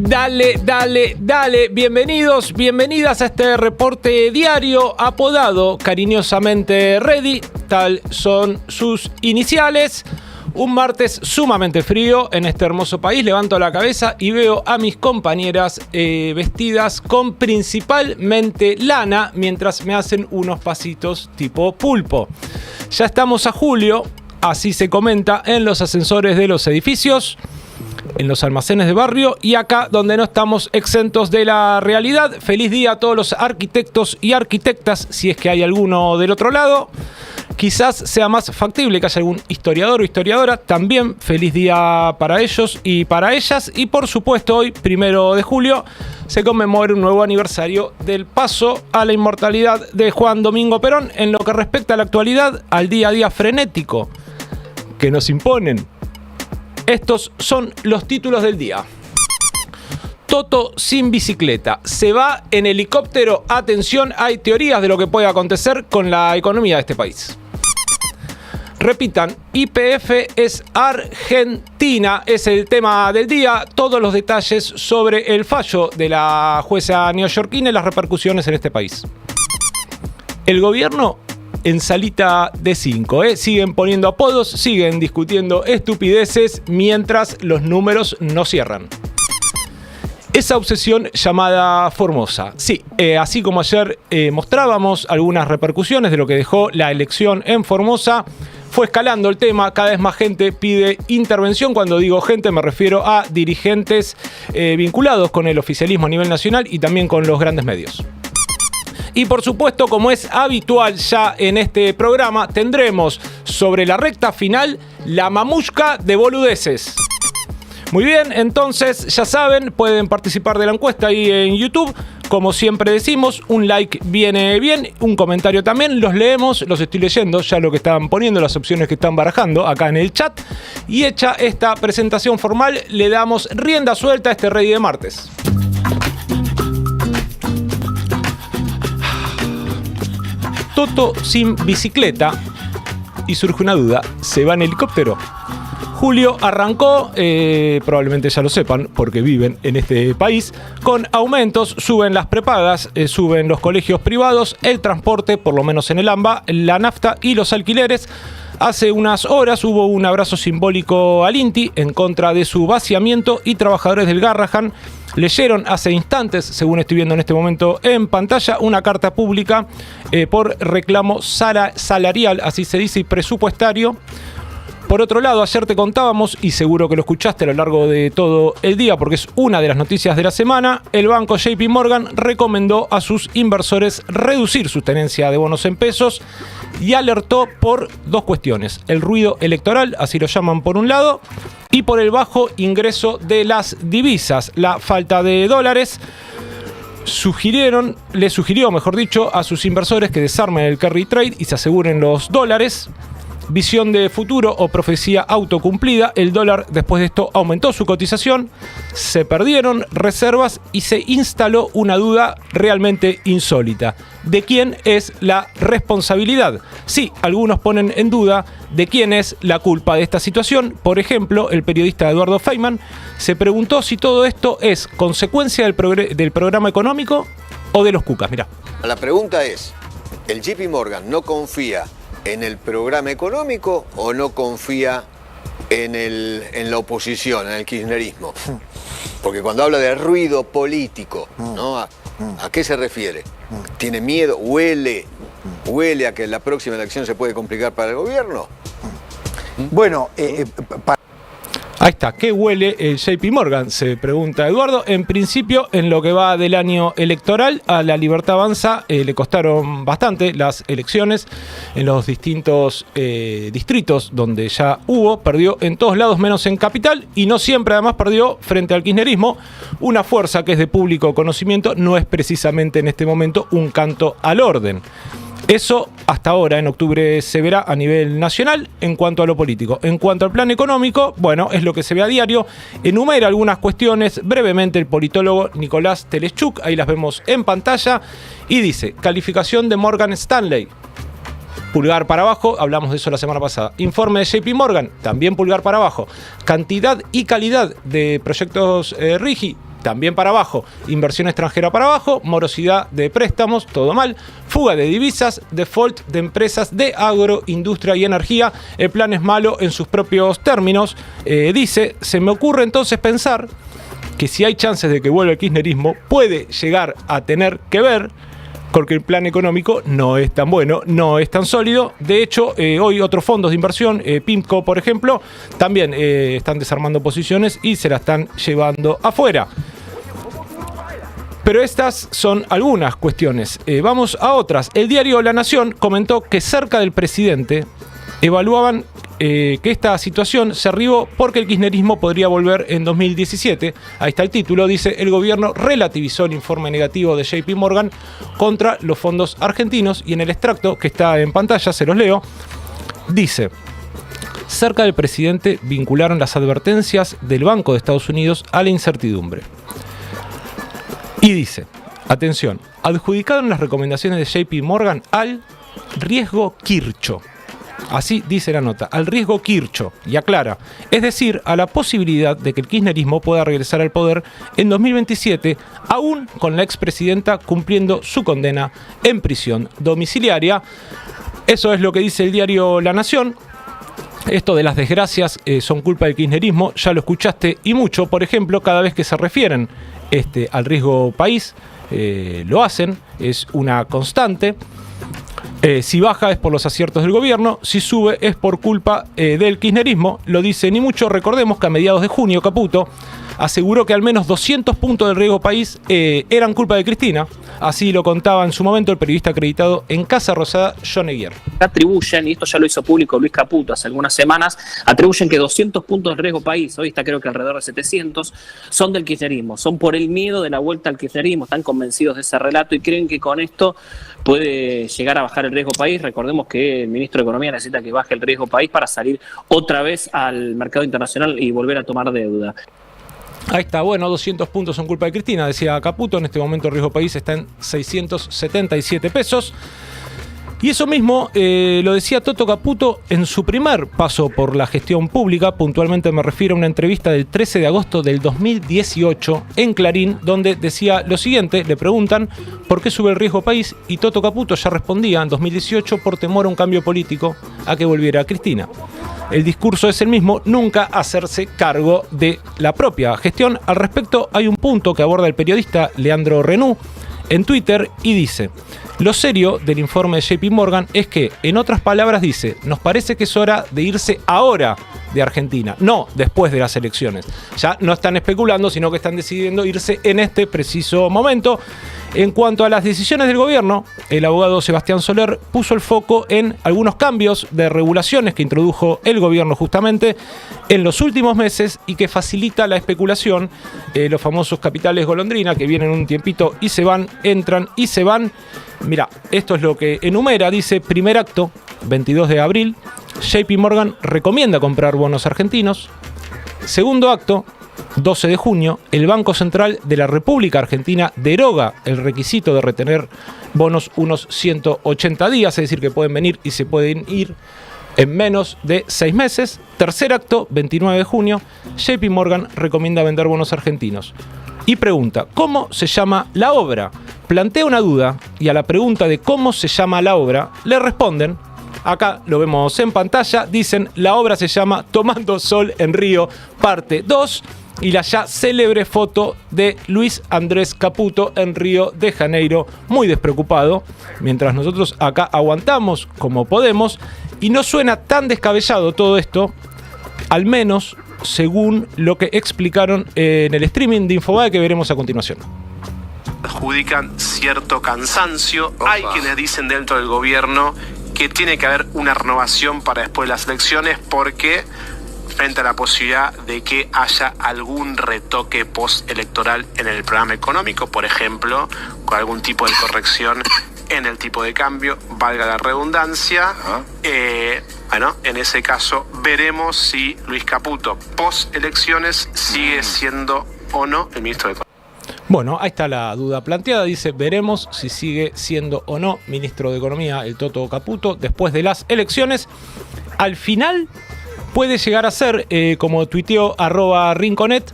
Dale. Bienvenidos, bienvenidas a este reporte diario apodado cariñosamente Ready. Tal son sus iniciales. Un martes sumamente frío en este hermoso país. Levanto la cabeza y veo a mis compañeras vestidas con principalmente lana mientras me hacen unos pasitos tipo pulpo. Ya estamos a julio, así se comenta en los ascensores de los edificios, en los almacenes de barrio y acá donde no estamos exentos de la realidad. Feliz día a todos los arquitectos y arquitectas, si es que hay alguno del otro lado. Quizás sea más factible que haya algún historiador o historiadora. También feliz día para ellos y para ellas. Y por supuesto hoy, 1 de julio, se conmemora un nuevo aniversario del paso a la inmortalidad de Juan Domingo Perón. En lo que respecta a la actualidad, al día a día frenético que nos imponen, estos son los títulos del día. Toto sin bicicleta. Se va en helicóptero. Atención, hay teorías de lo que puede acontecer con la economía de este país. Repitan, YPF es Argentina. Es el tema del día. Todos los detalles sobre el fallo de la jueza neoyorquina y las repercusiones en este país. El gobierno en salita de 5, siguen poniendo apodos, siguen discutiendo estupideces mientras los números no cierran. Esa obsesión llamada Formosa. Sí, así como ayer mostrábamos algunas repercusiones de lo que dejó la elección en Formosa, fue escalando el tema, cada vez más gente pide intervención. Cuando digo gente me refiero a dirigentes vinculados con el oficialismo a nivel nacional y también con los grandes medios. Y por supuesto, como es habitual ya en este programa, tendremos sobre la recta final la mamushka de boludeces. Muy bien, entonces ya saben, pueden participar de la encuesta ahí en YouTube. Como siempre decimos, un like viene bien, un comentario también. Los leemos, los estoy leyendo, ya lo que están poniendo, las opciones que están barajando acá en el chat. Y hecha esta presentación formal, le damos rienda suelta a este Ready de martes. Toto sin bicicleta. Y surge una duda, ¿se va en helicóptero? Julio arrancó, probablemente ya lo sepan porque viven en este país, con aumentos, suben las prepagas, suben los colegios privados, el transporte, por lo menos en el AMBA, la nafta y los alquileres. Hace unas horas hubo un abrazo simbólico al INTI en contra de su vaciamiento y trabajadores del Garrahan leyeron hace instantes, según estoy viendo en este momento en pantalla, una carta pública por reclamo salarial, así se dice, y presupuestario. Por otro lado, ayer te contábamos, y seguro que lo escuchaste a lo largo de todo el día porque es una de las noticias de la semana, el banco JP Morgan recomendó a sus inversores reducir su tenencia de bonos en pesos y alertó por dos cuestiones: el ruido electoral, así lo llaman por un lado, y por el bajo ingreso de las divisas, la falta de dólares. Le sugirió, mejor dicho, a sus inversores que desarmen el carry trade y se aseguren los dólares. Visión de futuro o profecía autocumplida. El dólar después de esto aumentó su cotización, se perdieron reservas y se instaló una duda realmente insólita. ¿De quién es la responsabilidad? Sí, algunos ponen en duda de quién es la culpa de esta situación. Por ejemplo, el periodista Eduardo Feynman se preguntó si todo esto es consecuencia del programa económico o de los cucas. Mirá. La pregunta es, ¿el JP Morgan no confía en el programa económico o no confía en la oposición, en el kirchnerismo? Porque cuando habla de ruido político, ¿no? ¿A qué se refiere? ¿Tiene miedo? ¿Huele a que la próxima elección se puede complicar para el gobierno? Bueno, ahí está, ¿qué huele el JP Morgan? Se pregunta Eduardo. En principio, en lo que va del año electoral, a la Libertad Avanza le costaron bastante las elecciones en los distintos distritos donde ya hubo. Perdió en todos lados menos en Capital y no siempre además perdió frente al kirchnerismo. Una fuerza que es de público conocimiento, no es precisamente en este momento un canto al orden. Eso hasta ahora, en octubre, se verá a nivel nacional en cuanto a lo político. En cuanto al plan económico, bueno, es lo que se ve a diario. Enumera algunas cuestiones brevemente el politólogo Nicolás Teleschuk, ahí las vemos en pantalla, y dice: calificación de Morgan Stanley, pulgar para abajo, hablamos de eso la semana pasada. Informe de JP Morgan, también pulgar para abajo. Cantidad y calidad de proyectos RIGI, también para abajo. Inversión extranjera para abajo, morosidad de préstamos, todo mal. Fuga de divisas, default de empresas de agro, industria y energía. El plan es malo en sus propios términos. Dice, se me ocurre entonces pensar que si hay chances de que vuelva el kirchnerismo, puede llegar a tener que ver porque el plan económico no es tan bueno, no es tan sólido. De hecho, hoy otros fondos de inversión, PIMCO por ejemplo, también están desarmando posiciones y se la están llevando afuera. Pero estas son algunas cuestiones. Vamos a otras. El diario La Nación comentó que cerca del presidente evaluaban que esta situación se arribó porque el kirchnerismo podría volver en 2017. Ahí está el título, dice: el gobierno relativizó el informe negativo de JP Morgan contra los fondos argentinos, y en el extracto que está en pantalla, se los leo, dice: cerca del presidente vincularon las advertencias del Banco de Estados Unidos a la incertidumbre. Y dice, atención, adjudicaron las recomendaciones de JP Morgan al riesgo Kircho. Así dice la nota, al riesgo Kircho, y aclara, es decir, a la posibilidad de que el kirchnerismo pueda regresar al poder en 2027, aún con la expresidenta cumpliendo su condena en prisión domiciliaria. Eso es lo que dice el diario La Nación. Esto de las desgracias son culpa del kirchnerismo, ya lo escuchaste y mucho. Por ejemplo, cada vez que se refieren al riesgo país, lo hacen, es una constante. Si baja es por los aciertos del gobierno, si sube es por culpa del kirchnerismo, lo dice ni mucho. Recordemos que a mediados de junio Caputo aseguró que al menos 200 puntos del riesgo país eran culpa de Cristina. Así lo contaba en su momento el periodista acreditado en Casa Rosada, John Eguier. Atribuyen, y esto ya lo hizo público Luis Caputo hace algunas semanas, atribuyen que 200 puntos del riesgo país, hoy está creo que alrededor de 700, son del kirchnerismo, son por el miedo de la vuelta al kirchnerismo, están convencidos de ese relato y creen que con esto puede llegar a bajar el riesgo país. Recordemos que el ministro de Economía necesita que baje el riesgo país para salir otra vez al mercado internacional y volver a tomar deuda. Ahí está, bueno, 200 puntos son culpa de Cristina, decía Caputo. En este momento el riesgo país está en 677 pesos. Y eso mismo lo decía Toto Caputo en su primer paso por la gestión pública. Puntualmente me refiero a una entrevista del 13 de agosto del 2018 en Clarín, donde decía lo siguiente. Le preguntan por qué sube el riesgo país y Toto Caputo ya respondía en 2018 por temor a un cambio político, a que volviera Cristina. El discurso es el mismo, nunca hacerse cargo de la propia gestión. Al respecto hay un punto que aborda el periodista Leandro Renú en Twitter y dice: lo serio del informe de JP Morgan es que, en otras palabras dice, nos parece que es hora de irse ahora de Argentina, no después de las elecciones. Ya no están especulando, sino que están decidiendo irse en este preciso momento. En cuanto a las decisiones del gobierno, el abogado Sebastián Soler puso el foco en algunos cambios de regulaciones que introdujo el gobierno justamente en los últimos meses y que facilita la especulación, los famosos capitales golondrina que vienen un tiempito y se van, entran y se van. Mira, esto es lo que enumera, dice: primer acto, 22 de abril, JP Morgan recomienda comprar bonos argentinos. Segundo acto, 12 de junio, el Banco Central de la República Argentina deroga el requisito de retener bonos unos 180 días, es decir, que pueden venir y se pueden ir en menos de 6 meses. Tercer acto, 29 de junio, JP Morgan recomienda vender bonos argentinos. Y pregunta, ¿cómo se llama la obra? Plantea una duda y a la pregunta de cómo se llama la obra, le responden, acá lo vemos en pantalla, dicen: la obra se llama Tomando Sol en Río, parte 2. Y la ya célebre foto de Luis Andrés Caputo en Río de Janeiro, muy despreocupado, mientras nosotros acá aguantamos como podemos. Y no suena tan descabellado todo esto, al menos según lo que explicaron en el streaming de Infobae que veremos a continuación. Adjudican cierto cansancio. Hay quienes dicen dentro del gobierno que tiene que haber una renovación para después de las elecciones, porque frente a la posibilidad de que haya algún retoque postelectoral en el programa económico, por ejemplo, con algún tipo de corrección en el tipo de cambio, valga la redundancia. Bueno, en ese caso veremos si Luis Caputo, postelecciones, sigue siendo o no el ministro de Economía. Bueno, ahí está la duda planteada. Dice: veremos si sigue siendo o no ministro de Economía el Toto Caputo después de las elecciones. Al final puede llegar a ser, como tuiteó @Rinconet,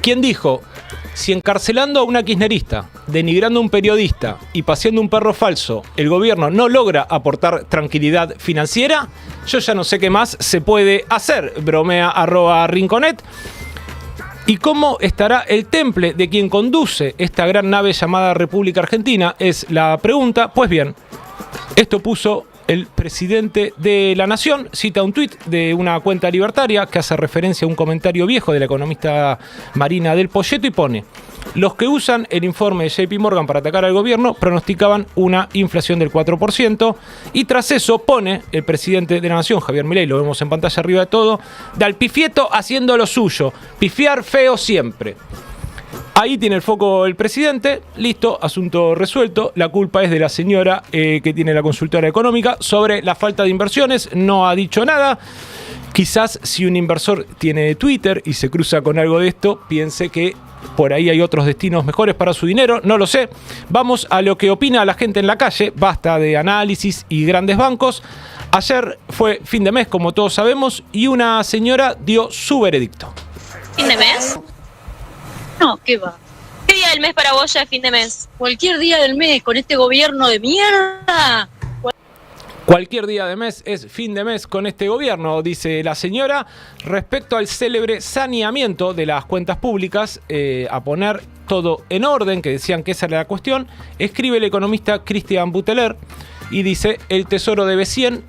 quien dijo: Si encarcelando a una kirchnerista, denigrando a un periodista y paseando un perro falso, el gobierno no logra aportar tranquilidad financiera, yo ya no sé qué más se puede hacer, bromea @Rinconet. ¿Y cómo estará el temple de quien conduce esta gran nave llamada República Argentina? Es la pregunta. Pues bien, esto puso el presidente de la Nación, cita un tuit de una cuenta libertaria que hace referencia a un comentario viejo de la economista Marina del Poyeto y pone: los que usan el informe de JP Morgan para atacar al gobierno pronosticaban una inflación del 4%, y tras eso pone el presidente de la Nación, Javier Milei, lo vemos en pantalla arriba de todo, de al pifieto haciendo lo suyo, pifiar feo siempre. Ahí tiene el foco el presidente, listo, asunto resuelto. La culpa es de la señora que tiene la consultora económica sobre la falta de inversiones, no ha dicho nada. Quizás si un inversor tiene Twitter y se cruza con algo de esto, piense que por ahí hay otros destinos mejores para su dinero, no lo sé. Vamos a lo que opina la gente en la calle, basta de análisis y grandes bancos. Ayer fue fin de mes, como todos sabemos, y una señora dio su veredicto. ¿Fin de mes? No, ¿qué va? ¿Qué día del mes para vos ya es fin de mes? Cualquier día del mes, con este gobierno de mierda. Cualquier día de mes es fin de mes con este gobierno, dice la señora. Respecto al célebre saneamiento de las cuentas públicas, a poner todo en orden, que decían que esa era la cuestión, escribe el economista Christian Buteler y dice: el Tesoro debe 100,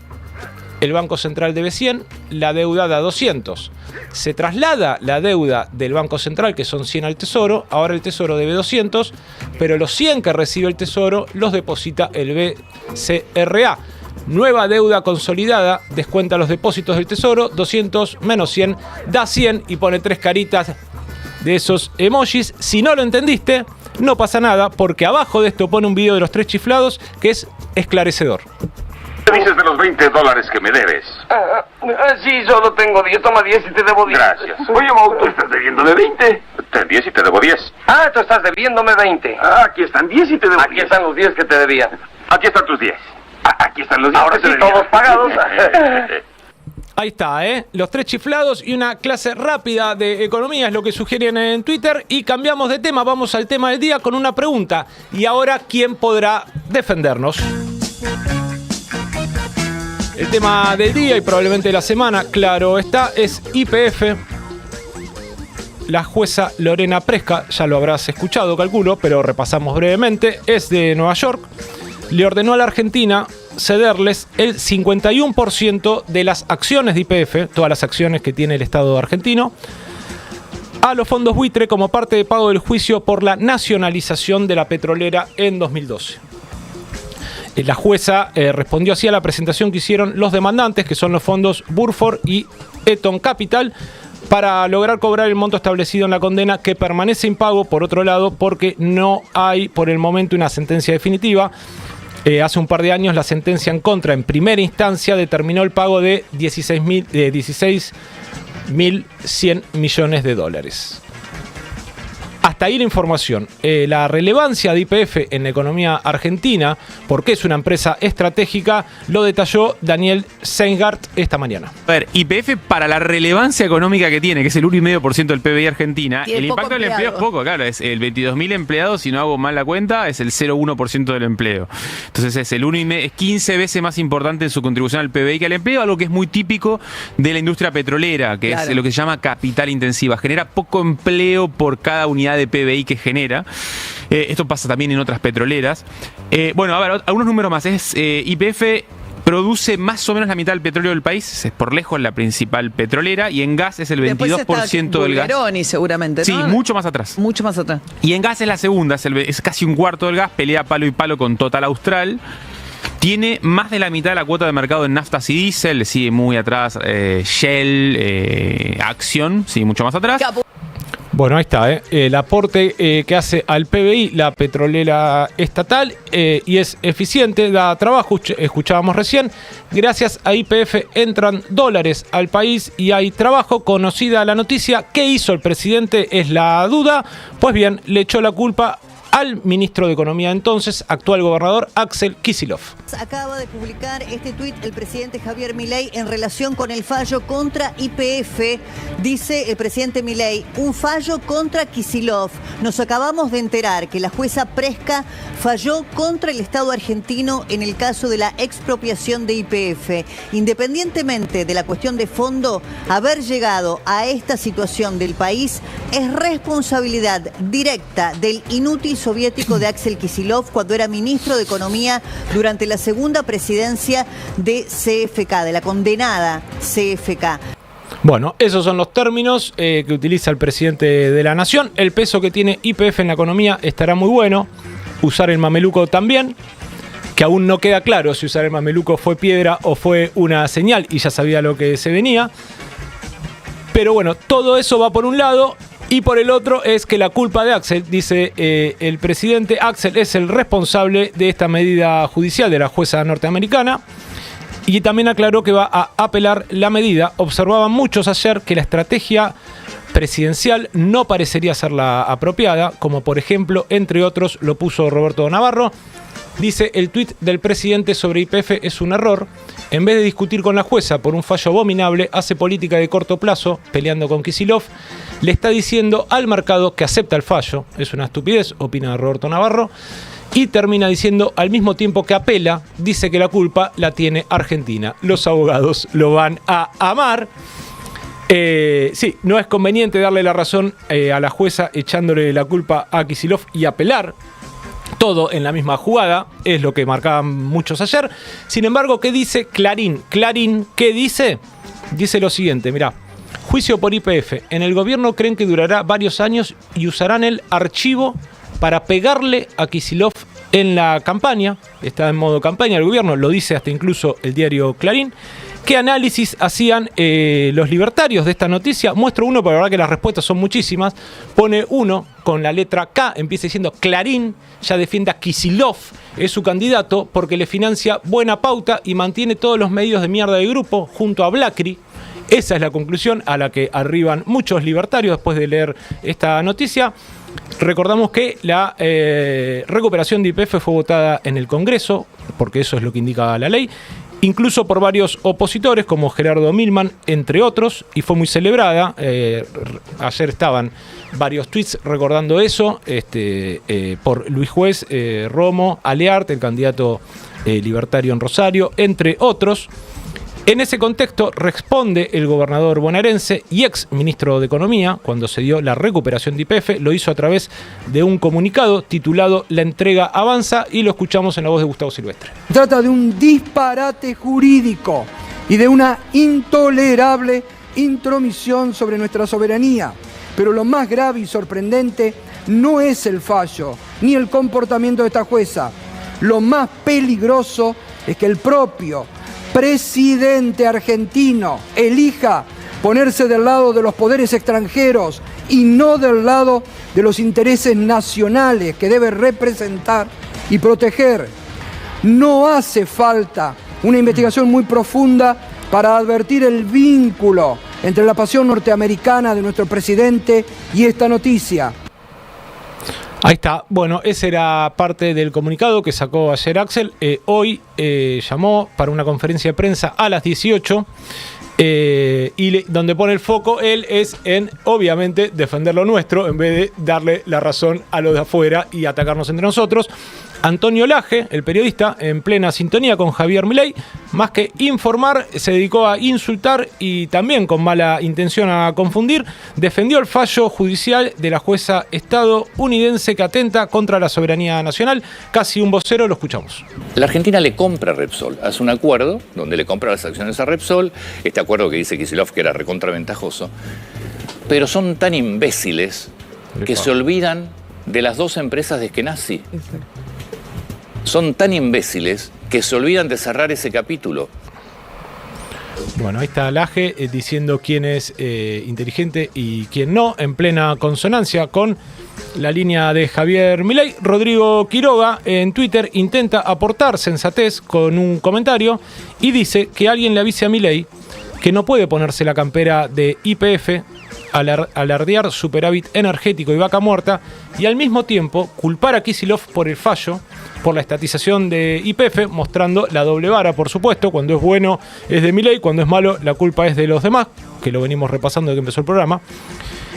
el Banco Central debe 100, la deuda da 200. Se traslada la deuda del Banco Central, que son 100 al Tesoro, ahora el Tesoro debe 200, pero los 100 que recibe el Tesoro los deposita el BCRA. Nueva deuda consolidada, descuenta los depósitos del Tesoro, 200 menos 100 da 100 y pone 3 caritas de esos emojis. Si no lo entendiste, no pasa nada, porque abajo de esto pone un video de los 3 chiflados que es esclarecedor. ¿Qué dices de los $20 que me debes? Sí, solo tengo 10, toma 10 y te debo 10. Gracias. Oye, Mau, ¿tú estás debiéndome 20? Ten 10 y te debo 10. Ah, tú estás debiéndome 20. Aquí están 10 y te debo 10. Aquí están los 10 que te debía. Aquí están tus 10. Aquí están los 10 Ahora que te sí, debía. todos pagados. Ahí está, los 3 chiflados y una clase rápida de economía es lo que sugieren en Twitter. Y cambiamos de tema, vamos al tema del día con una pregunta. Y ahora, ¿quién podrá defendernos? El tema del día y probablemente de la semana, claro está, es YPF. La jueza Lorena Presca, ya lo habrás escuchado, calculo, pero repasamos brevemente, es de Nueva York. Le ordenó a la Argentina cederles el 51% de las acciones de YPF, todas las acciones que tiene el Estado argentino, a los fondos buitre como parte de pago del juicio por la nacionalización de la petrolera en 2012. La jueza respondió así a la presentación que hicieron los demandantes, que son los fondos Burford y Eton Capital, para lograr cobrar el monto establecido en la condena, que permanece impago, por otro lado, porque no hay por el momento una sentencia definitiva. Hace un par de años la sentencia en contra, en primera instancia, determinó el pago de 16.100 millones de dólares. Hasta ahí la información. La relevancia de YPF en la economía argentina, porque es una empresa estratégica, lo detalló Daniel Seingart esta mañana. A ver, YPF, para la relevancia económica que tiene, que es el 1,5% del PBI argentina, el impacto del empleo es poco, claro, es el 22.000 empleados, si no hago mal la cuenta, es el 0,1% del empleo. Entonces es el 1,5%, es 15 veces más importante en su contribución al PBI que al empleo, algo que es muy típico de la industria petrolera, que es lo que se llama capital intensiva. Genera poco empleo por cada unidad de PBI que genera. Esto pasa también en otras petroleras. Bueno, a ver, algunos números más. YPF produce más o menos la mitad del petróleo del país, es por lejos la principal petrolera, y en gas es el 22% del gas. Bulgaroni, seguramente, ¿no? Sí, mucho más atrás. Mucho más atrás. Y en gas es la segunda, es casi un cuarto del gas, pelea palo y palo con Total Austral. Tiene más de la mitad de la cuota de mercado en naftas y diésel, sigue muy atrás Shell, Acción, sigue mucho más atrás. Bueno, ahí está, el aporte que hace al PBI la petrolera estatal, y es eficiente, da trabajo, escuchábamos recién. Gracias a YPF entran dólares al país y hay trabajo. Conocida la noticia, ¿qué hizo el presidente? Es la duda. Pues bien, le echó la culpa al ministro de Economía entonces, actual gobernador Axel Kicillof. Acaba de publicar este tuit el presidente Javier Milei en relación con el fallo contra YPF. Dice el presidente Milei, un fallo contra Kicillof. Nos acabamos de enterar que la jueza Presca falló contra el Estado argentino en el caso de la expropiación de YPF. Independientemente de la cuestión de fondo, haber llegado a esta situación del país es responsabilidad directa del inútil soviético de Axel Kicillof cuando era ministro de Economía durante la segunda presidencia de CFK, de la condenada CFK. Bueno, esos son los términos que utiliza el presidente de la Nación. El peso que tiene YPF en la economía estará muy bueno. Usar el mameluco también, que aún no queda claro si usar el mameluco fue piedra o fue una señal y ya sabía lo que se venía. Pero bueno, todo eso va por un lado y por el otro es que la culpa de Axel, dice el presidente, Axel es el responsable de esta medida judicial de la jueza norteamericana. Y también aclaró que va a apelar la medida. Observaban muchos ayer que la estrategia presidencial no parecería ser la apropiada, como por ejemplo, entre otros, lo puso Roberto Navarro. Dice, el tuit del presidente sobre YPF es un error. En vez de discutir con la jueza por un fallo abominable, hace política de corto plazo, peleando con Kicillof. Le está diciendo al mercado que acepta el fallo. Es una estupidez, opina Roberto Navarro. Y termina diciendo, al mismo tiempo que apela, dice que la culpa la tiene Argentina. Los abogados lo van a amar. Sí, no es conveniente darle la razón a la jueza echándole la culpa a Kicillof y apelar. Todo en la misma jugada, es lo que marcaban muchos ayer. Sin embargo, ¿qué dice Clarín? Clarín, ¿qué dice? Dice lo siguiente, mirá. Juicio por YPF. En el gobierno creen que durará varios años y usarán el archivo para pegarle a Kicillof en la campaña. Está en modo campaña el gobierno, lo dice hasta incluso el diario Clarín. ¿Qué análisis hacían los libertarios de esta noticia? Muestro uno, porque la verdad que las respuestas son muchísimas. Pone uno con la letra K, empieza diciendo Clarín ya defiende a Kicillof, es su candidato porque le financia Buena Pauta y mantiene todos los medios de mierda del grupo junto a Blacri. Esa es la conclusión a la que arriban muchos libertarios después de leer esta noticia. Recordamos que la recuperación de YPF fue votada en el Congreso, porque eso es lo que indica la ley, incluso por varios opositores como Gerardo Milman, entre otros, y fue muy celebrada. Ayer estaban varios tweets recordando eso, por Luis Juez, Romo, Aleart, el candidato libertario en Rosario, entre otros. En ese contexto responde el gobernador bonaerense y ex ministro de Economía cuando se dio la recuperación de YPF. Lo hizo a través de un comunicado titulado La entrega avanza y lo escuchamos en la voz de Gustavo Silvestre. Trata de un disparate jurídico y de una intolerable intromisión sobre nuestra soberanía. Pero lo más grave y sorprendente no es el fallo ni el comportamiento de esta jueza. Lo más peligroso es que el propio presidente argentino elija ponerse del lado de los poderes extranjeros y no del lado de los intereses nacionales que debe representar y proteger. No hace falta una investigación muy profunda para advertir el vínculo entre la pasión norteamericana de nuestro presidente y esta noticia. Ahí está. Bueno, ese era parte del comunicado que sacó ayer Axel. Hoy llamó para una conferencia de prensa a las 18 donde pone el foco él es en, obviamente, defender lo nuestro en vez de darle la razón a los de afuera y atacarnos entre nosotros. Antonio Laje, el periodista, en plena sintonía con Javier Milei, más que informar, se dedicó a insultar y también con mala intención a confundir, defendió el fallo judicial de la jueza estadounidense que atenta contra la soberanía nacional. Casi un vocero, lo escuchamos. La Argentina le compra a Repsol, hace un acuerdo donde le compra las acciones a Repsol, este acuerdo que dice Kicillof que era recontraventajoso, pero son tan imbéciles que se olvidan de las dos empresas de Eskenazi. Son tan imbéciles que se olvidan de cerrar ese capítulo. Bueno, ahí está Laje diciendo quién es inteligente y quién no, en plena consonancia con la línea de Javier Milei. Rodrigo Quiroga en Twitter intenta aportar sensatez con un comentario y dice que alguien le avise a Milei que no puede ponerse la campera de YPF alardear superávit energético y vaca muerta, y al mismo tiempo culpar a Kicillof por el fallo, por la estatización de YPF, mostrando la doble vara, por supuesto. Cuando es bueno es de Milei, cuando es malo la culpa es de los demás, que lo venimos repasando desde que empezó el programa.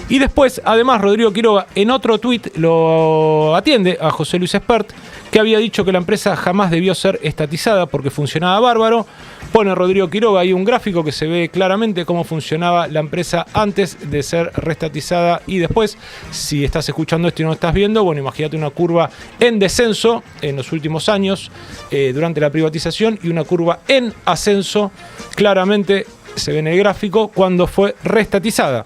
Y después, además, Rodrigo Quiroga en otro tuit lo atiende a José Luis Espert, que había dicho que la empresa jamás debió ser estatizada porque funcionaba bárbaro. Pone Rodrigo Quiroga ahí un gráfico que se ve claramente cómo funcionaba la empresa antes de ser reestatizada y después. Si estás escuchando esto y no lo estás viendo, bueno, imagínate una curva en descenso en los últimos años durante la privatización y una curva en ascenso, claramente se ve en el gráfico, cuando fue reestatizada.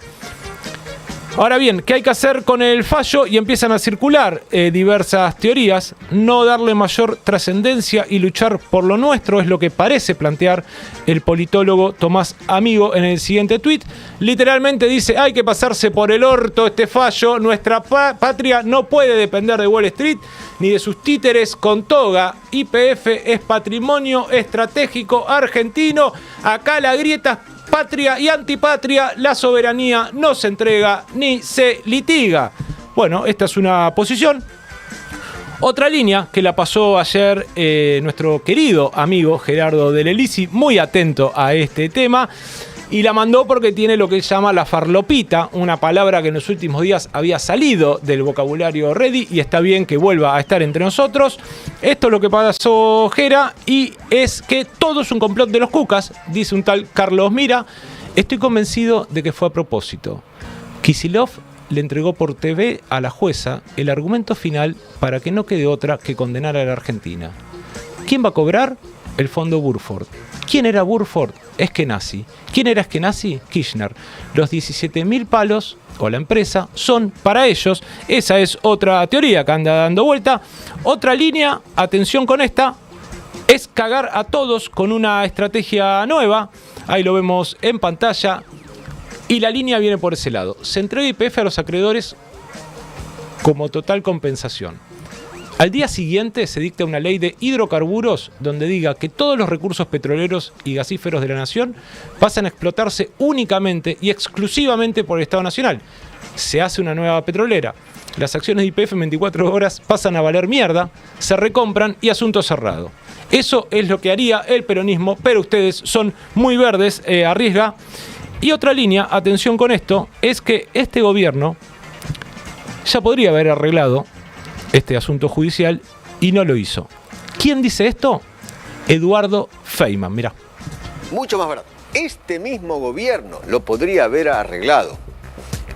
Ahora bien, ¿qué hay que hacer con el fallo? Y empiezan a circular diversas teorías. No darle mayor trascendencia y luchar por lo nuestro es lo que parece plantear el politólogo Tomás Amigo en el siguiente tuit. Literalmente dice, hay que pasarse por el orto este fallo. Nuestra patria no puede depender de Wall Street ni de sus títeres con toga. YPF es patrimonio estratégico argentino. Acá la grieta patria y antipatria, la soberanía no se entrega ni se litiga. Bueno, esta es una posición. Otra línea que la pasó ayer nuestro querido amigo Gerardo Del Elisi, muy atento a este tema, y la mandó porque tiene lo que él llama la farlopita, una palabra que en los últimos días había salido del vocabulario Ready y está bien que vuelva a estar entre nosotros. Esto es lo que pasó Gera, y es que todo es un complot de los cucas, dice un tal Carlos Mira. Estoy convencido de que fue a propósito. Kicillof le entregó por TV a la jueza el argumento final para que no quede otra que condenar a la Argentina. ¿Quién va a cobrar? El fondo Burford. ¿Quién era Burford? Eskenazi. ¿Quién era Eskenazi? Kirchner. Los 17.000 palos, o la empresa, son para ellos. Esa es otra teoría que anda dando vuelta. Otra línea, atención con esta, es cagar a todos con una estrategia nueva. Ahí lo vemos en pantalla. Y la línea viene por ese lado. Se entrega YPF a los acreedores como total compensación. Al día siguiente se dicta una ley de hidrocarburos donde diga que todos los recursos petroleros y gasíferos de la nación pasan a explotarse únicamente y exclusivamente por el Estado Nacional. Se hace una nueva petrolera. Las acciones de YPF en 24 horas pasan a valer mierda, se recompran y asunto cerrado. Eso es lo que haría el peronismo, pero ustedes son muy verdes, arriesga. Y otra línea, atención con esto, es que este gobierno ya podría haber arreglado este asunto judicial y no lo hizo. ¿Quién dice esto? Eduardo Feynman, mirá. Mucho más barato. Este mismo gobierno lo podría haber arreglado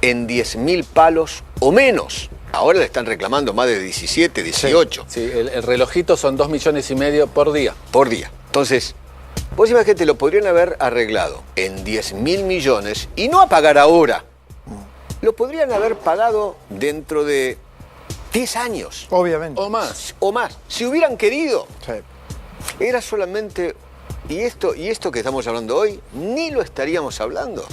en 10.000 palos o menos. Ahora le están reclamando más de 17, 18. Sí, el relojito son 2,5 millones por día. Por día. Entonces, vos imagínate, lo podrían haber arreglado en 10.000 millones y no a pagar ahora. Lo podrían haber pagado dentro de 10 años. Obviamente. O más. O más. Si hubieran querido. Sí. Era solamente... Y esto que estamos hablando hoy, ni lo estaríamos hablando.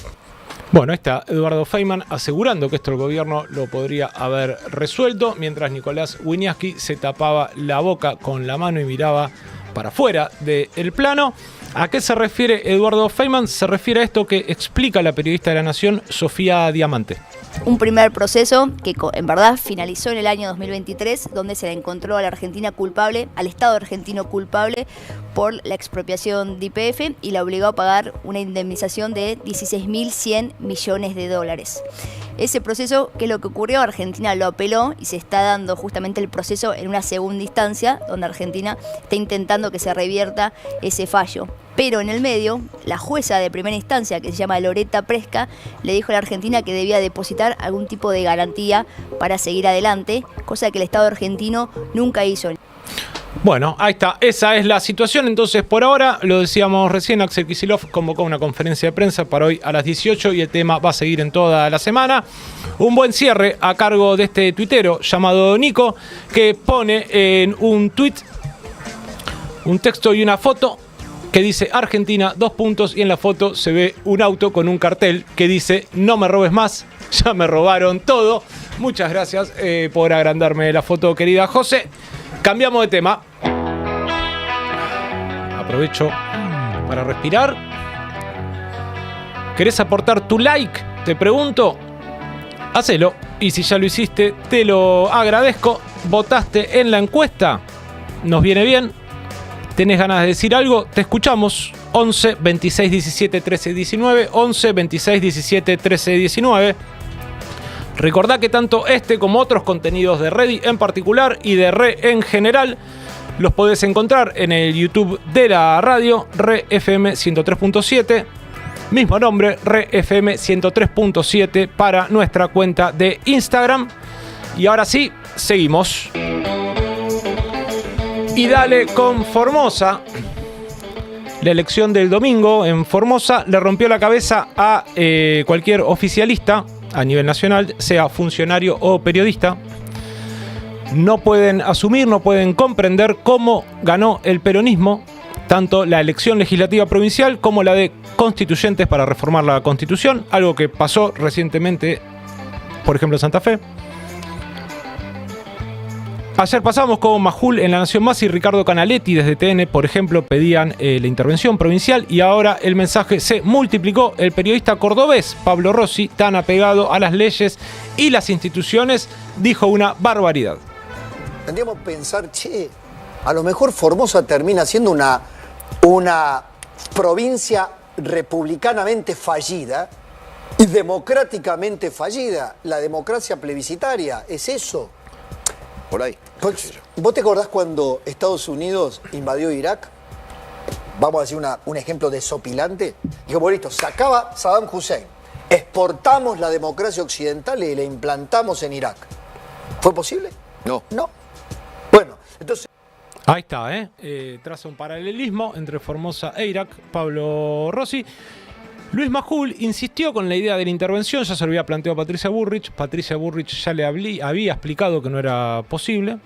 Bueno, ahí está Eduardo Feynman asegurando que esto el gobierno lo podría haber resuelto, mientras Nicolás Wieniawski se tapaba la boca con la mano y miraba para afuera del plano. ¿A qué se refiere Eduardo Feynman? Se refiere a esto que explica la periodista de La Nación, Sofía Diamante. Un primer proceso que en verdad finalizó en el año 2023, donde se le encontró a la Argentina culpable, al Estado argentino culpable por la expropiación de YPF y la obligó a pagar una indemnización de 16.100 millones de dólares. Ese proceso, ¿qué es lo que ocurrió? Argentina lo apeló y se está dando justamente el proceso en una segunda instancia, donde Argentina está intentando que se revierta ese fallo. Pero en el medio, la jueza de primera instancia, que se llama Loretta Presca, le dijo a la Argentina que debía depositar algún tipo de garantía para seguir adelante, cosa que el Estado argentino nunca hizo. Bueno, ahí está, esa es la situación. Entonces, por ahora, lo decíamos recién, Axel Kicillof convocó una conferencia de prensa para hoy a las 18 y el tema va a seguir en toda la semana. Un buen cierre a cargo de este tuitero llamado Nico, que pone en un tuit un texto y una foto que dice Argentina, 2 puntos, y en la foto se ve un auto con un cartel que dice no me robes más, ya me robaron todo. Muchas gracias por agrandarme la foto, querida José. Cambiamos de tema. Aprovecho para respirar. ¿Querés aportar tu like? Te pregunto. hacelo. Y si ya lo hiciste, te lo agradezco. ¿Votaste en la encuesta? Nos viene bien. ¿Tenés ganas de decir algo? Te escuchamos. 11 26 17 13 19. 11 26 17 13 19. Recordá que tanto este como otros contenidos de Ready en particular y de Re en general los podés encontrar en el YouTube de la radio, Re FM 103.7. Mismo nombre, Re FM 103.7 para nuestra cuenta de Instagram. Y ahora sí, seguimos. Y dale con Formosa. La elección del domingo en Formosa le rompió la cabeza a cualquier oficialista a nivel nacional, sea funcionario o periodista. No pueden asumir, no pueden comprender cómo ganó el peronismo tanto la elección legislativa provincial como la de constituyentes para reformar la Constitución, algo que pasó recientemente, por ejemplo, en Santa Fe. Ayer pasamos con Majul en La Nación Más y Ricardo Canaletti desde TN, por ejemplo, pedían la intervención provincial y ahora el mensaje se multiplicó. El periodista cordobés Pablo Rossi, tan apegado a las leyes y las instituciones, dijo una barbaridad. Tendríamos que pensar, a lo mejor Formosa termina siendo una provincia republicanamente fallida y democráticamente fallida. La democracia plebiscitaria, ¿es eso? Por ahí. ¿Vos te acordás cuando Estados Unidos invadió Irak? Vamos a decir un ejemplo desopilante. Dijo, bueno, listo, sacaba Saddam Hussein, exportamos la democracia occidental y la implantamos en Irak. ¿Fue posible? No. No. Bueno, entonces... Ahí está, traza un paralelismo entre Formosa e Irak, Pablo Rossi. Luis Majul insistió con la idea de la intervención, ya se lo había planteado a Patricia Bullrich. Patricia Bullrich ya le había explicado que no era posible.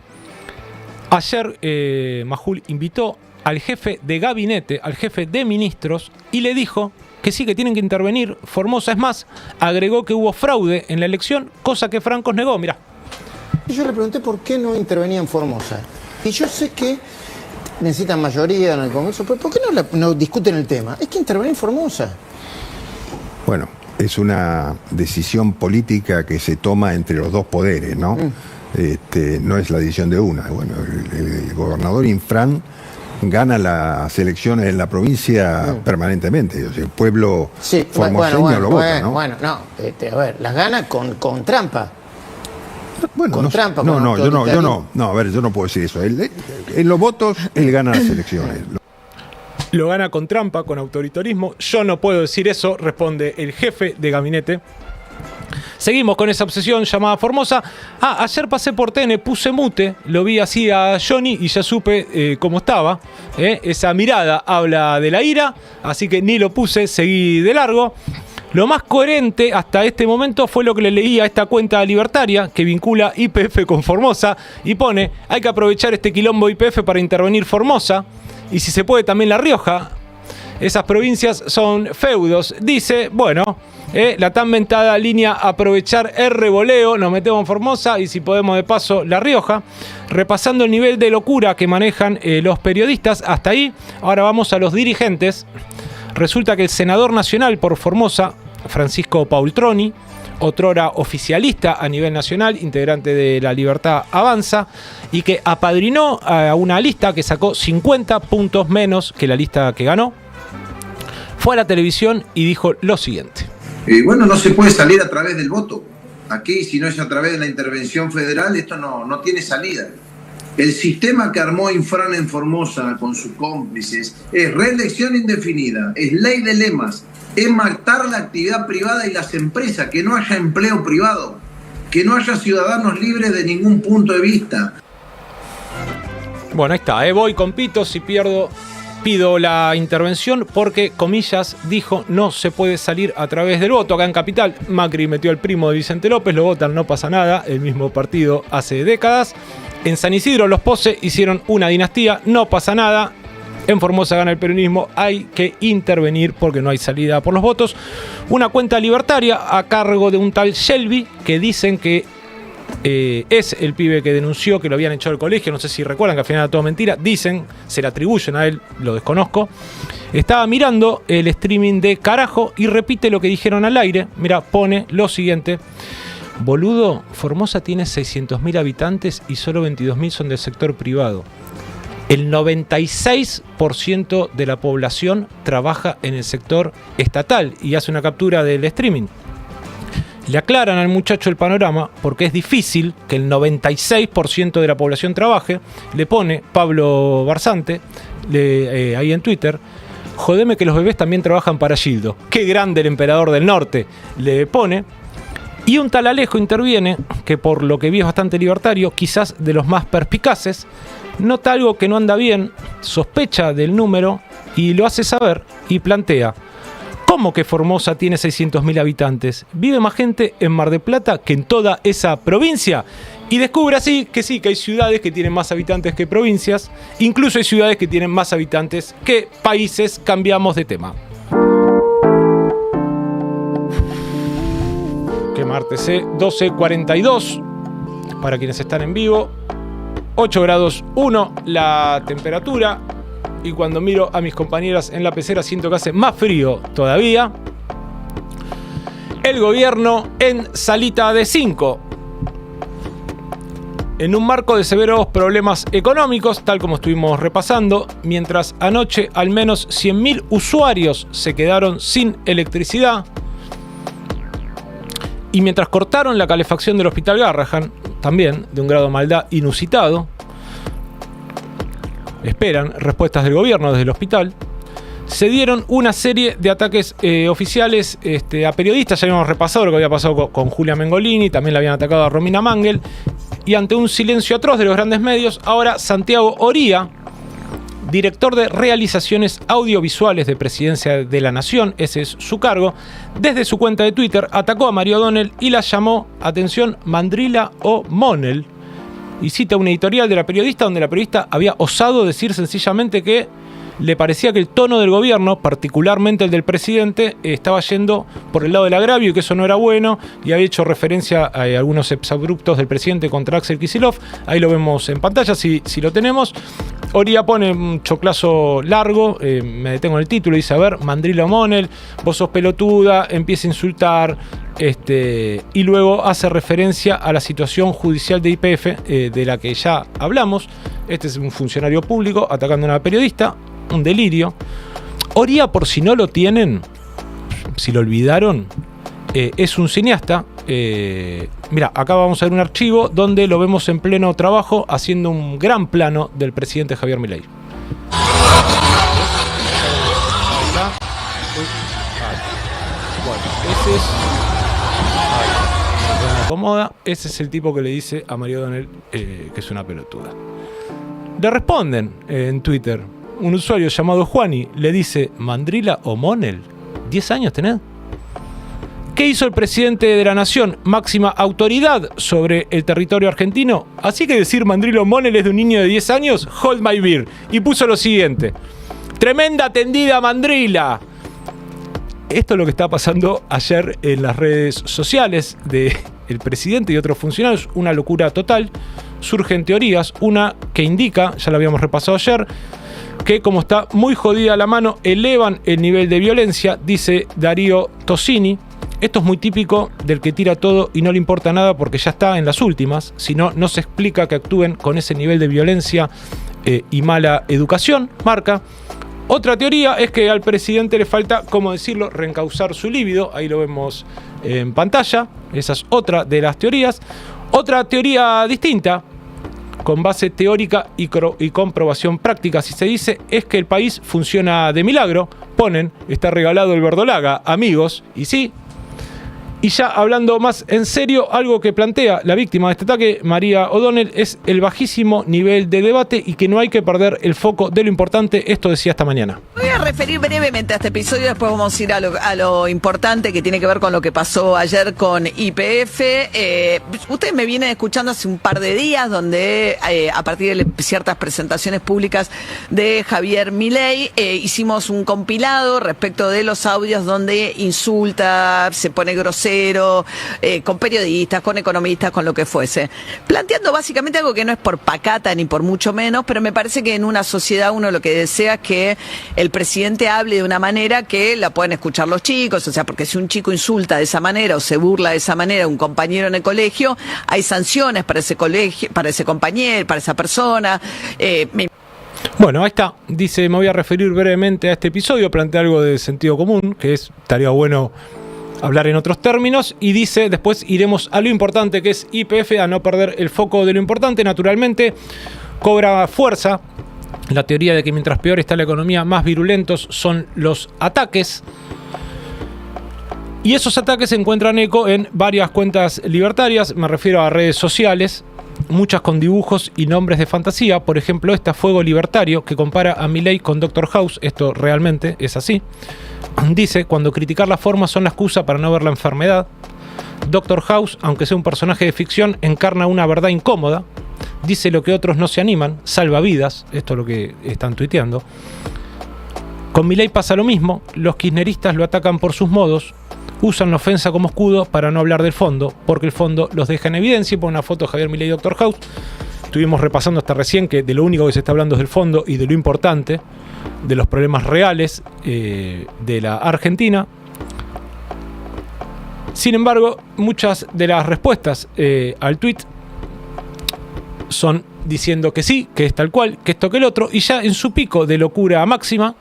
Ayer Majul invitó al jefe de gabinete, al jefe de ministros, y le dijo que sí, que tienen que intervenir Formosa. Es más, agregó que hubo fraude en la elección, cosa que Francos negó, mirá. Y yo le pregunté por qué no intervenía en Formosa. Y yo sé que necesitan mayoría en el Congreso, pero ¿por qué no discuten el tema? Es que intervenir en Formosa. Bueno, es una decisión política que se toma entre los dos poderes, ¿no? No es la decisión de una. Bueno, el gobernador Infran gana las elecciones en la provincia permanentemente. O sea, el pueblo formoseño lo vota, ¿no? Bueno, no. A ver, las gana con trampa. Bueno, con trampa. Yo no puedo decir eso. En los votos, él gana las elecciones. Lo gana con trampa, con autoritarismo. Yo no puedo decir eso, responde el jefe de gabinete. Seguimos con esa obsesión llamada Formosa. Ayer pasé por TN, puse mute, lo vi así a Johnny y ya supe cómo estaba. Esa mirada habla de la ira, así que ni lo puse, seguí de largo. Lo más coherente hasta este momento fue lo que le leí a esta cuenta libertaria que vincula YPF con Formosa y pone: hay que aprovechar este quilombo YPF para intervenir Formosa. Y si se puede también La Rioja. Esas provincias son feudos. Dice, bueno, la tan mentada línea aprovechar el revoleo. Nos metemos en Formosa y si podemos de paso La Rioja. Repasando el nivel de locura que manejan los periodistas hasta ahí. Ahora vamos a los dirigentes. Resulta que el senador nacional por Formosa, Francisco Paultroni, otrora oficialista a nivel nacional, integrante de La Libertad Avanza, y que apadrinó a una lista que sacó 50 puntos menos que la lista que ganó, fue a la televisión y dijo lo siguiente. Bueno, no se puede salir a través del voto. Aquí, si no es a través de la intervención federal, esto no tiene salida. El sistema que armó Infran en Formosa con sus cómplices es reelección indefinida, es ley de lemas, es matar la actividad privada y las empresas, que no haya empleo privado, que no haya ciudadanos libres de ningún punto de vista. Bueno, ahí está, voy con pito, si pierdo pido la intervención porque, comillas, dijo no se puede salir a través del voto. Acá en Capital, Macri metió al primo de Vicente López, lo votan, no pasa nada, el mismo partido hace décadas. En San Isidro los Pose hicieron una dinastía, no pasa nada. En Formosa gana el peronismo, hay que intervenir porque no hay salida por los votos. Una cuenta libertaria a cargo de un tal Shelby que dicen que es el pibe que denunció que lo habían echado del colegio. No sé si recuerdan que al final era todo mentira. Dicen, se le atribuyen a él, lo desconozco. Estaba mirando el streaming de Carajo y repite lo que dijeron al aire. Mira, pone lo siguiente. Boludo, Formosa tiene 600.000 habitantes y solo 22.000 son del sector privado. El 96% de la población trabaja en el sector estatal y hace una captura del streaming. Le aclaran al muchacho el panorama porque es difícil que el 96% de la población trabaje. Le pone Pablo Barzante ahí en Twitter: jodeme que los bebés también trabajan para Gildo. Qué grande el emperador del norte, le pone. Y un tal Alejo interviene, que por lo que vi es bastante libertario, quizás de los más perspicaces, nota algo que no anda bien, sospecha del número y lo hace saber y plantea: ¿cómo que Formosa tiene 600.000 habitantes? ¿Vive más gente en Mar del Plata que en toda esa provincia? Y descubre así, que hay ciudades que tienen más habitantes que provincias, incluso hay ciudades que tienen más habitantes que países. Cambiamos de tema. Que martes, 12:42 para quienes están en vivo, 8 grados 1 la temperatura, y cuando miro a mis compañeras en la pecera siento que hace más frío todavía. El gobierno en salita de 5. En un marco de severos problemas económicos, tal como estuvimos repasando, mientras anoche al menos 100.000 usuarios se quedaron sin electricidad, y mientras cortaron la calefacción del Hospital Garrahan, también de un grado de maldad inusitado, esperan respuestas del gobierno desde el hospital, se dieron una serie de ataques oficiales a periodistas. Ya habíamos repasado lo que había pasado con Julia Mengolini, también le habían atacado a Romina Mangel, y ante un silencio atroz de los grandes medios, ahora Santiago Oría, director de realizaciones audiovisuales de Presidencia de la Nación, ese es su cargo, desde su cuenta de Twitter atacó a María O'Donnell y la llamó, atención, Mandrila o Monel, y cita un editorial de la periodista donde la periodista había osado decir sencillamente que le parecía que el tono del gobierno, particularmente el del presidente, estaba yendo por el lado del agravio y que eso no era bueno, y había hecho referencia a algunos exabruptos del presidente contra Axel Kicillof. Ahí lo vemos en pantalla, si lo tenemos. Oría pone un choclazo largo, me detengo en el título, dice: a ver, Mandrila O'Monell, vos sos pelotuda, empieza a insultar, y luego hace referencia a la situación judicial de YPF, de la que ya hablamos. Este es un funcionario público atacando a una periodista, un delirio. Oría, por si no lo tienen, si lo olvidaron, es un cineasta. Mira, acá vamos a ver un archivo donde lo vemos en pleno trabajo haciendo un gran plano del presidente Javier Milei. Bueno, ese es... me acomoda. Ese es el tipo que le dice a María O'Donnell que es una pelotuda. Le responden en Twitter. Un usuario llamado Juani le dice: Mandrila O'Monell, 10 años tenés. ¿Qué hizo el presidente de la Nación, máxima autoridad sobre el territorio argentino? Así que decir Mandrila O'Monell es de un niño de 10 años, hold my beer. Y puso lo siguiente: tremenda tendida Mandrila. Esto es lo que está pasando ayer en las redes sociales del presidente y otros funcionarios. Una locura total. Surgen teorías. Una que indica, ya lo habíamos repasado ayer, que como está muy jodida la mano, elevan el nivel de violencia, dice Darío Tosini. Esto es muy típico del que tira todo y no le importa nada porque ya está en las últimas, si no, no se explica que actúen con ese nivel de violencia y mala educación, marca. Otra teoría es que al presidente le falta, ¿cómo decirlo?, reencauzar su líbido. Ahí lo vemos en pantalla. Esa es otra de las teorías. Otra teoría distinta, con base teórica y comprobación práctica, si se dice, es que el país funciona de milagro. Ponen: está regalado el verdolaga, amigos, y sí. Y ya hablando más en serio, algo que plantea la víctima de este ataque, María O'Donnell, es el bajísimo nivel de debate y que no hay que perder el foco de lo importante. Esto decía esta mañana. Voy a referir brevemente a este episodio, después vamos a ir a lo importante que tiene que ver con lo que pasó ayer con YPF. Ustedes me vienen escuchando hace un par de días, donde a partir de ciertas presentaciones públicas de Javier Milei, hicimos un compilado respecto de los audios donde insulta, se pone grosero, con periodistas, con economistas, con lo que fuese, planteando básicamente algo que no es por pacata ni por mucho menos, pero me parece que en una sociedad uno lo que desea es que el presidente presidente hable de una manera que la pueden escuchar los chicos, o sea, porque si un chico insulta de esa manera o se burla de esa manera a un compañero en el colegio, hay sanciones para ese colegio, para ese compañero, para esa persona. Bueno, ahí está. Dice, me voy a referir brevemente a este episodio, plantea algo de sentido común, que estaría bueno hablar en otros términos, y dice, después iremos a lo importante, que es YPF, a no perder el foco de lo importante. Naturalmente, cobra fuerza la teoría de que mientras peor está la economía, más virulentos son los ataques. Y esos ataques encuentran eco en varias cuentas libertarias, me refiero a redes sociales, muchas con dibujos y nombres de fantasía. Por ejemplo, esta Fuego Libertario, que compara a Milei con Dr. House. Esto realmente es así. Dice, cuando criticar las formas son la excusa para no ver la enfermedad. Dr. House, aunque sea un personaje de ficción, encarna una verdad incómoda. Dice lo que otros no se animan, salva vidas. Esto es lo que están tuiteando. Con Milei pasa lo mismo. Los kirchneristas lo atacan por sus modos. Usan la ofensa como escudo para no hablar del fondo, porque el fondo los deja en evidencia. Y pone una foto de Javier Milei y Dr. House. Estuvimos repasando hasta recién que de lo único que se está hablando es del fondo y de lo importante, de los problemas reales de la Argentina. Sin embargo, muchas de las respuestas al tuit son diciendo que sí, que es tal cual, que esto que el otro, y ya en su pico de locura máxima,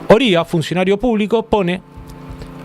Oría, funcionario público, pone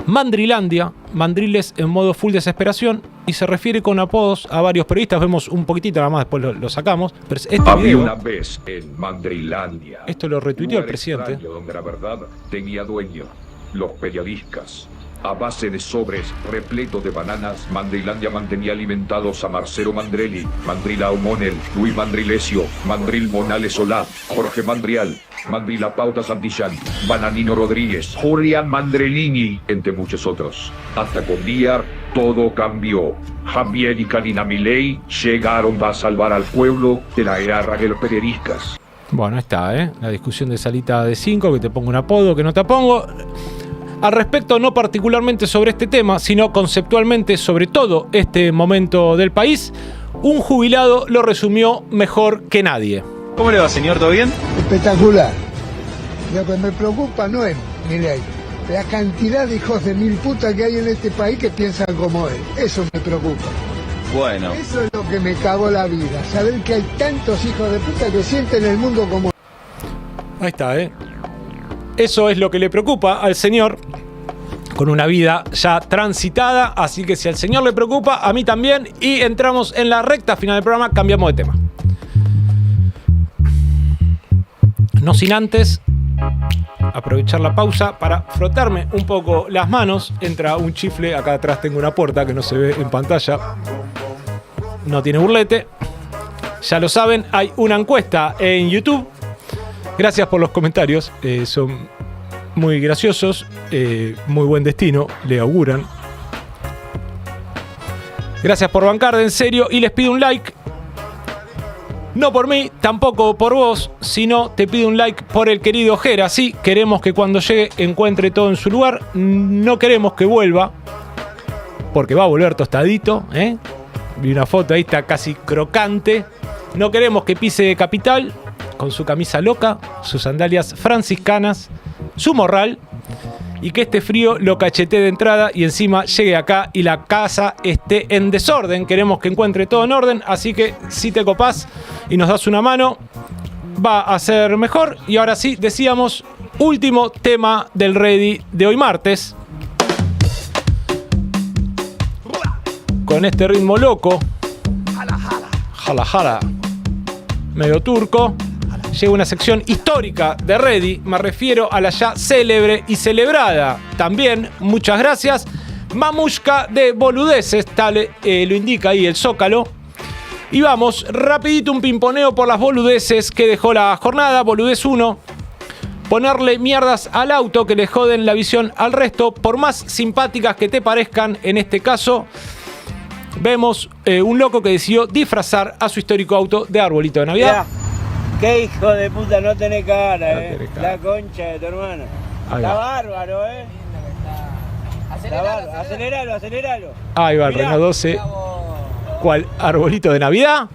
Mandrilandia, mandriles en modo full desesperación, y se refiere con apodos a varios periodistas. Vemos un poquitito, nada más después lo sacamos. Pero este había video, una vez en Mandrilandia. Esto lo retuiteó el presidente. Donde la verdad tenía dueño. Los periodistas. A base de sobres repleto de bananas, Mandrilandia mantenía alimentados a Marcelo Mandrelli, Mandrila O'Monel, Luis Mandrilesio, Mandril Monales Solá, Jorge Mandrial, Mandrila Pauta Santillán, Bananino Rodríguez, Julián Mandrellini, entre muchos otros. Hasta que un día todo cambió. Javier y Karina Milei llegaron a salvar al pueblo de la guerra de los periodistas. Bueno, está, la discusión de salita de 5, que te pongo un apodo, que no te pongo. Al respecto, no particularmente sobre este tema, sino conceptualmente sobre todo este momento del país, un jubilado lo resumió mejor que nadie. ¿Cómo le va, señor? ¿Todo bien? Espectacular. Lo que me preocupa no es Milei, la cantidad de hijos de mil putas que hay en este país que piensan como él. Eso me preocupa. Bueno. Eso es lo que me cagó la vida, saber que hay tantos hijos de puta que sienten el mundo como él. Ahí está, Eso es lo que le preocupa al señor, con una vida ya transitada. Así que si al señor le preocupa, a mí también. Y entramos en la recta final del programa, cambiamos de tema. No sin antes aprovechar la pausa para frotarme un poco las manos. Entra un chifle, acá atrás tengo una puerta que no se ve en pantalla. No tiene burlete. Ya lo saben, hay una encuesta en YouTube. Gracias por los comentarios, son muy graciosos, muy buen destino, le auguran. Gracias por bancar, de en serio, y les pido un like. No por mí, tampoco por vos, sino te pido un like por el querido Jera. Sí, queremos que cuando llegue encuentre todo en su lugar. No queremos que vuelva, porque va a volver tostadito, Vi una foto, ahí está casi crocante. No queremos que pise Capital con su camisa loca, sus sandalias franciscanas, su morral, y que este frío lo cachetee de entrada y encima llegue acá y la casa esté en desorden. Queremos que encuentre todo en orden, así que si te copás y nos das una mano, va a ser mejor. Y ahora sí, decíamos, último tema del Ready de hoy martes. Con este ritmo loco, jala jala, medio turco, llega una sección histórica de Ready. Me refiero a la ya célebre y celebrada también, muchas gracias, Mamushka de boludeces, tal lo indica ahí el Zócalo. Y vamos, rapidito un pimponeo por las boludeces que dejó la jornada. Boludez 1, ponerle mierdas al auto que le joden la visión al resto, por más simpáticas que te parezcan. En este caso vemos un loco que decidió disfrazar a su histórico auto de arbolito de Navidad. Qué hijo de puta, no tenés cara, La concha de tu hermano. Está bárbaro, Aceleralo. Ahí va el Renault 12. ¿Cuál arbolito de Navidad?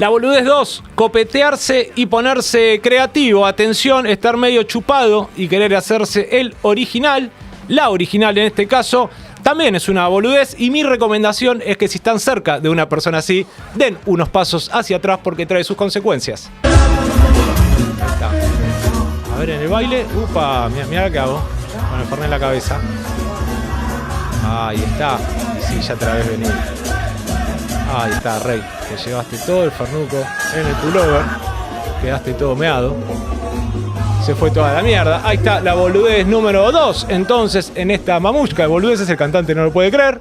La boludez 2, copetearse y ponerse creativo. Atención, estar medio chupado y querer hacerse el original. La original en este caso también es una boludez y mi recomendación es que si están cerca de una persona así, den unos pasos hacia atrás porque trae sus consecuencias. Ahí está. A ver, en el baile, mira qué hago. Con el fernet en la cabeza. Ahí está. Sí, ya te la ves venir. Ahí está, Rey. Te llevaste todo el fernuco en el pullover. Quedaste todo meado. Se fue toda la mierda. Ahí está la boludez número 2. Entonces, en esta mamushka de boludeces, el cantante no lo puede creer.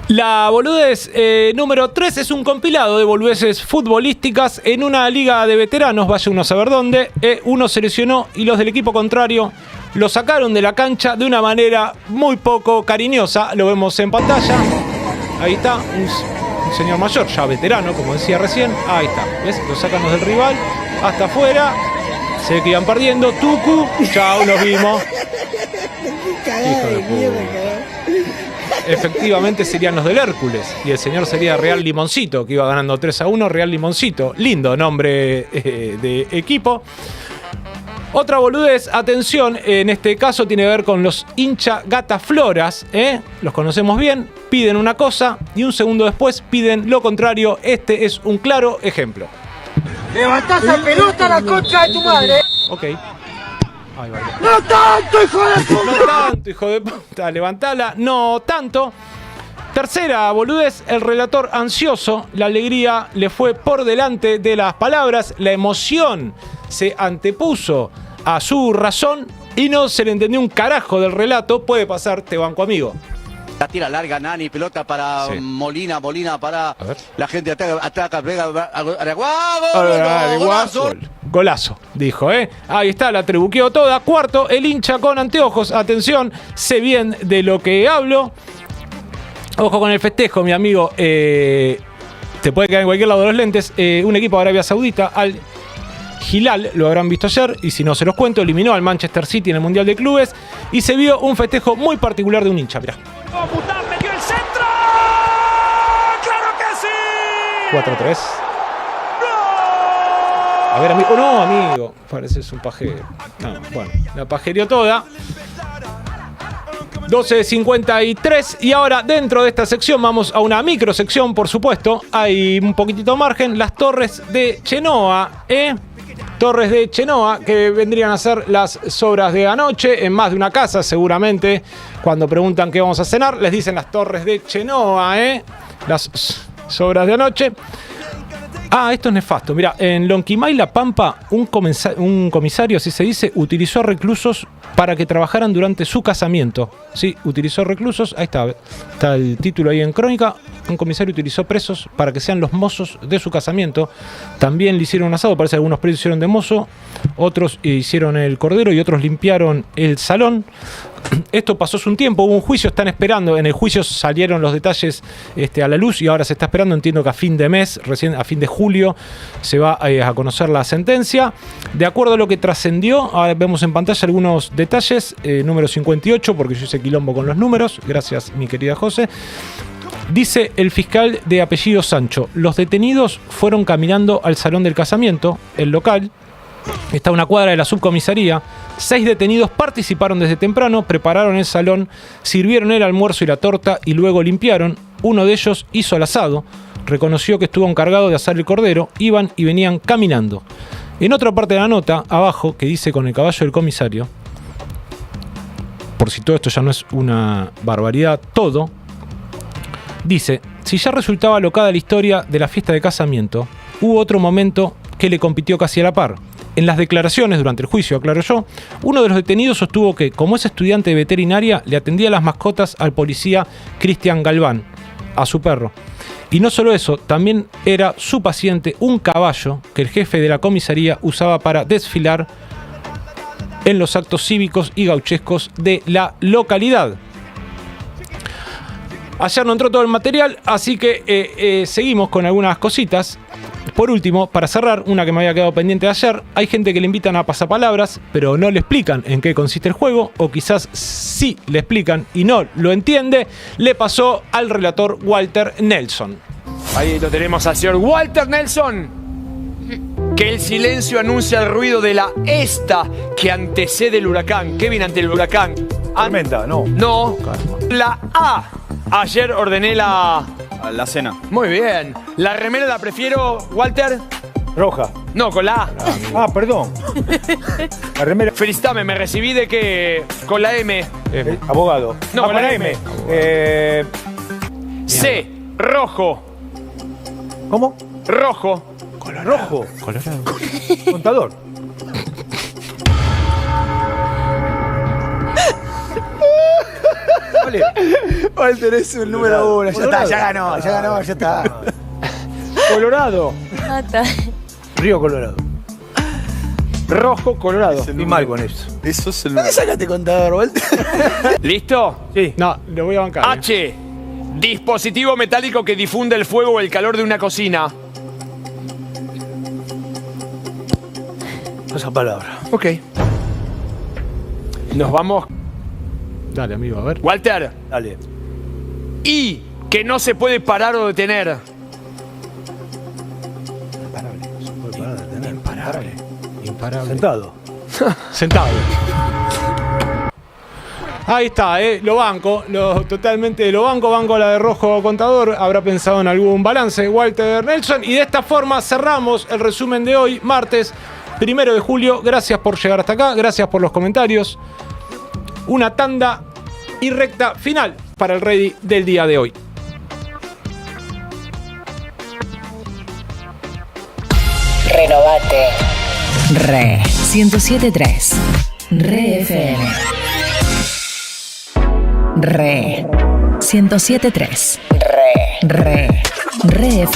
La boludez número 3 es un compilado de boludeces futbolísticas en una liga de veteranos, vaya uno a saber dónde. Uno se lesionó y los del equipo contrario lo sacaron de la cancha de una manera muy poco cariñosa. Lo vemos en pantalla. Ahí está, un señor mayor, ya veterano, como decía recién. Ahí está, ¿ves? Lo sacan los del rival hasta afuera. Se ve que iban perdiendo. Tucu, chao, nos vimos. Hijo de puta. Efectivamente serían los del Hércules. Y el señor sería Real Limoncito, que iba ganando 3-1. Real Limoncito. Lindo nombre de equipo. Otra boludez, atención, en este caso tiene que ver con los hincha gatafloras, los conocemos bien, piden una cosa y un segundo después piden lo contrario. Este es un claro ejemplo. ¡Levantás la pelota a la concha de tu madre! Ok. Ahí va. ¡No tanto, hijo de puta! No tanto, hijo de puta, levantala, no tanto. Tercera boludez, el relator ansioso, la alegría le fue por delante de las palabras, la emoción se antepuso a su razón y no se le entendió un carajo del relato. Puede pasar, te banco, amigo. La tira larga, Nani, pelota para Molina para la gente ataca, pega, Golazo, dijo, Ahí está, la trebuqueó toda. Cuarto, el hincha con anteojos, atención, sé bien de lo que hablo. Ojo con el festejo, mi amigo. Te puede quedar en cualquier lado de los lentes. Un equipo de Arabia Saudita, Al Hilal, lo habrán visto ayer, y si no se los cuento, eliminó al Manchester City en el Mundial de Clubes y se vio un festejo muy particular de un hincha. Mirá. ¡Metió el centro! ¡Claro que sí! 4-3. A ver, amigo. No, amigo. Pareces un pajero. No, bueno, la pajereó toda. 12:53 y ahora dentro de esta sección vamos a una microsección, por supuesto. Hay un poquitito de margen. Las torres de Chenoa, Torres de Chenoa, que vendrían a ser las sobras de anoche en más de una casa, seguramente. Cuando preguntan qué vamos a cenar, les dicen las torres de Chenoa, las sobras de anoche. Esto es nefasto. Mira, en Lonquimay, La Pampa, un comisario, así se dice, utilizó reclusos para que trabajaran durante su casamiento. Sí, utilizó reclusos. Ahí está el título ahí en crónica. Un comisario utilizó presos para que sean los mozos de su casamiento. También le hicieron un asado. Parece que algunos presos hicieron de mozo, otros hicieron el cordero y otros limpiaron el salón. Esto pasó hace un tiempo, hubo un juicio, están esperando, en el juicio salieron los detalles a la luz y ahora se está esperando, entiendo que a fin de mes, recién a fin de julio, se va a conocer la sentencia. De acuerdo a lo que trascendió, ahora vemos en pantalla algunos detalles, número 58, porque yo hice quilombo con los números, gracias mi querida José. Dice el fiscal de apellido Sancho, los detenidos fueron caminando al salón del casamiento, el local, está a una cuadra de la subcomisaría. 6 detenidos participaron desde temprano, prepararon el salón, sirvieron el almuerzo y la torta y luego limpiaron. Uno de ellos hizo el asado, reconoció que estuvo encargado de asar el cordero, iban y venían caminando. En otra parte de la nota, abajo, que dice con el caballo del comisario, por si todo esto ya no es una barbaridad, todo, dice, si ya resultaba alocada la historia de la fiesta de casamiento, hubo otro momento que le compitió casi a la par. En las declaraciones durante el juicio, aclaro yo, uno de los detenidos sostuvo que, como es estudiante de veterinaria, le atendía las mascotas al policía Cristian Galván, a su perro. Y no solo eso, también era su paciente un caballo que el jefe de la comisaría usaba para desfilar en los actos cívicos y gauchescos de la localidad. Ayer no entró todo el material, así que seguimos con algunas cositas. Por último, para cerrar, una que me había quedado pendiente de ayer, hay gente que le invitan a pasapalabras, pero no le explican en qué consiste el juego, o quizás sí le explican y no lo entiende. Le pasó al relator Walter Nelson. Ahí lo tenemos al señor Walter Nelson. Que el silencio anuncia el ruido de la esta que antecede el huracán. ¿Qué viene ante el huracán? Tormenta, no. No. La A. Ayer ordené la cena. Muy bien. La remera la prefiero, Walter. Roja. No, con la A. Perdón. La remera. Felicitame, me recibí de que con la M. Abogado. No, con la M. C. Rojo. ¿Cómo? Rojo. Rojo. Colorado. Contador. Walter es un número 1. Ya está, ya está. Colorado. Río Colorado. Rojo, colorado. Estoy mal con eso. Eso es el ¿Dónde sacaste contador, Walter? ¿Listo? Sí. No, lo voy a bancar. H. Dispositivo metálico que difunde el fuego o el calor de una cocina. Esa palabra. Ok. Nos vamos. Dale, amigo, a ver. Walter. Dale. I. Que no se puede parar o detener. Imparable. Sentado. Sentado. Ahí está, lo banco, totalmente lo banco la de Rojo Contador, habrá pensado en algún balance Walter Nelson, y de esta forma cerramos el resumen de hoy, martes 1 de julio, gracias por llegar hasta acá, gracias por los comentarios, una tanda y recta final para el ready del día de hoy. Renovate. Re 107.3. Re FM. Re 107.3. Re FM.